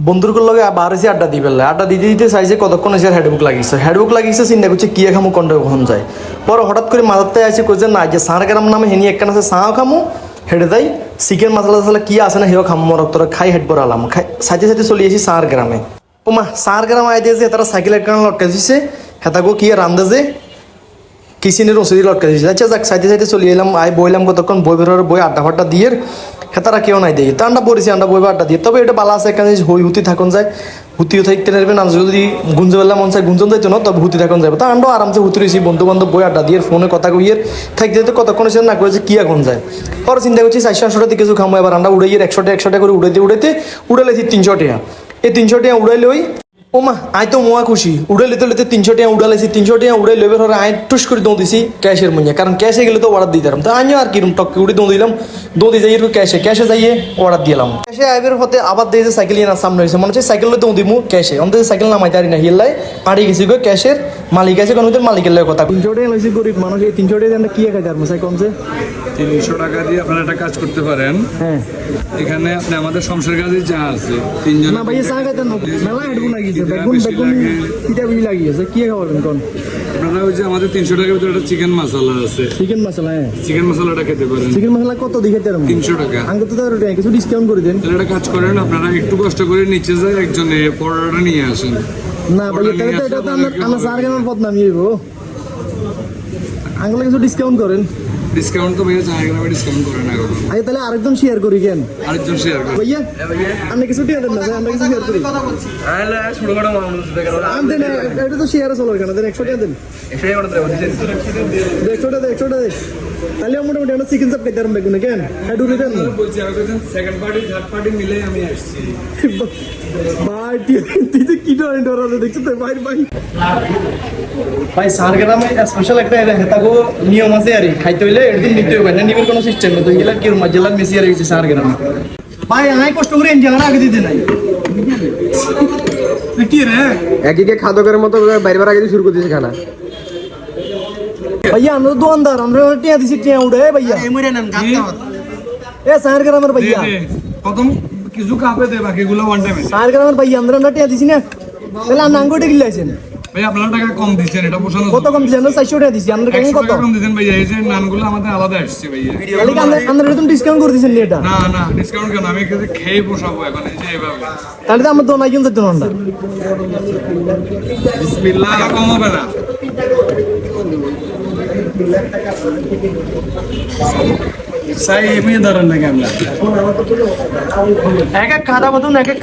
বন্ধুর লগে বার হয়েছে আড্ডা দিবে আড্ডা দিতে দিতে চাইছে কতক্ষণ এসে হেডবুক লাগিয়েছে চিন্তা করছে কি খামু কন্টে কখন যায় পরে হঠাৎ করে মাথাতে আসে কইছে না যে সার গ্রাম নামে হেনি একখান আছে সাহা খামু হেঁটে দেয় চিকেন মশলা টসলা কি আছে না হেও খামু মরক তোরা খাই হেড পরে আলাম খাই সাইতে সাইতে চলে আসি সার গ্রামে ও মা সার গ্রাম আই দিয়েছে তারা সাইকেল একখান লটকা দিচ্ছে হেতাগো কি রান্ধে যে কিচেনের ওষুধি লটকা দিয়েছে আচ্ছা যাক সাইতে সাইতে চলে এলাম আই বইলাম কতক্ষণ বই বেরোর বই আড্ডা ফাড্ডা দিয়ে হেতারা কেউ নাই দেখি তা আন্ডা পড়েছি আন্ডা বইবা আড্ডা দিয়ে তবে এটা বালা আছে এখানে হই হুতি থাকুন যায় হুতিও থাকতে নেবে না যদি গুঞ্জে বেলা মন চায় গুঞ্জন যাইতো না তবে হুতি থাকুন যাবে তা আন্ডাও আরামসে হুতি রয়েছি বন্ধু বান্ধব বই আড্ডা দিয়ে ফোনে কথা কইয়ে থাকতে যেতে কতক্ষণ এসে না করেছে কি এখন যায় পরে চিন্তা করছি 400-800 দিকে কিছু খামো এবার আন্ডা উড়াইয়ে 100 করে উড়াইছি 300 টাকা এই 300 টাকা উড়াইলে ওই ও মা আই তো মোয়া খুশি উড়ে লেতে লেতে 300 টাকা উড়ালেছি 300 টাকা উড়াই লেবে ধরে আই টুস করে দৌ দিছি ক্যাশের মধ্যে কারণ ক্যাশে গেলে তো অর্ডার দিতাম তো আমিও আর কিরম টককে উড়ে দৌ দিলাম দৌ দিয়ে যাই ক্যাশে যাইয়ে অর্ডার দিলাম ক্যাশে আইবের হতে আবার দিয়ে যে সাইকেল না সামনে হয়েছে মনে হচ্ছে সাইকেল দৌ দিমু ক্যাশে অন্তত সাইকেল নামাইতে পারি না হিল্লাই আড়ি গেছি গো ক্যাশের মালিক আছে কোনো মালিকের লাগে কথা 300 টাকা লইছি গরিব মানুষ এই 300 টাকা কি খাইতে পারবো সাই কমছে 300 টাকা দিয়ে আপনারা একটা কাজ করতে পারেন। হ্যাঁ এখানে আপনি আমাদের সংসার কাজে যা আছে তিনজন না ভাই চা খাইতে না মেলা হেডফোন লাগিয়েছে বেগুন কিটা বিল লাগিয়েছে কি খাবেন কোন আপনারা ওই যে আমাদের 300 টাকার ভিতরে একটা চিকেন মশলা আছে, চিকেন মশলা হ্যাঁ চিকেন মশলাটা খেতে পারেন। চিকেন মশলা কত দিকে তেরম 300 টাকা। আঙ্গ তো তার কিছু ডিসকাউন্ট করে দেন। তাহলে একটা কাজ করেন, আপনারা একটু কষ্ট করে নিচে যায় একজনে পরোটাটা নিয়ে আসেন। না ভাই তাহলে তো এটা তো আমরা সার কেনার পথ নামিয়ে দেবো আঙ্গুলে কিছু ডিসকাউন্ট করেন। ডিসকাউন্ট তো ভাইয়া চাই না, ডিসকাউন্ট করেন না এখন। আগে তাহলে আরেকজন শেয়ার করি কেন আরেকজন শেয়ার করেন ভাইয়া আপনি কিছু টিয়া দেন না আমরা কিছু শেয়ার করি আনতে না এটা তো শেয়ারে চলো কেন দেন 100 টাকা দেন 100 টাকা তাহলে মোটামুটি আমরা চিকেন চাপ খাইতে পারবো না কেন হেড উড়ে দেন বলছি আর কইছেন সেকেন্ড পার্টি থার্ড পার্টি মিলে আমি আসছি ভাই তুই তো কি ডরেন্ট ওরা দেখছো তো ভাই ভাই সার গ্রামে স্পেশাল একটা হেতাগো নিয়ম আছে আর খাইতে হইলে একদিন নিতে হবে না নিবের কোনো সিস্টেম নেই তো এগুলা কি জেলার মেসি আর গেছে সার গ্রামে ভাই আই কষ্ট করে এনজেলার আগে দিতে নাই কি রে একদিকে খাদকের মতো বাইরে আগে শুরু করে দিয়েছে খানা। भैया আমরা দোকানদার আমরা টিয়া দিছি টিয়া উড়ে ভাইয়া এ সার গ্রামের ভাইয়া প্রথম কিছু কাপে দে বাকিগুলো ওয়ান টাইমে। সার গ্রামের ভাইয়া আমরা টিয়া দিছি না তাহলে আমরা আঙ্গুটে গিলাইছেন ভাই আপনারা টাকা কম দিচ্ছেন, এটা পোষানো কত কম দিছেন 400 টাকা দিছি আমরা কেন 100 কত টাকা কম দিচ্ছেন ভাইয়া। এই যে নানগুলো আমাদের আলাদা আসছে ভাইয়া। তাহলে কি আমরা এরকম ডিসকাউন্ট করে দিছেন এটা না না ডিসকাউন্ট কেন, আমি খেয়ে পোষাবো এখন এই যে এইভাবে। তাহলে তো আমরা দোনা কিন যেত না বিসমিল্লাহ কম হবে না। সাই এমনি ধরেন নাকি আমরা এক এক খাতা মতন এক এক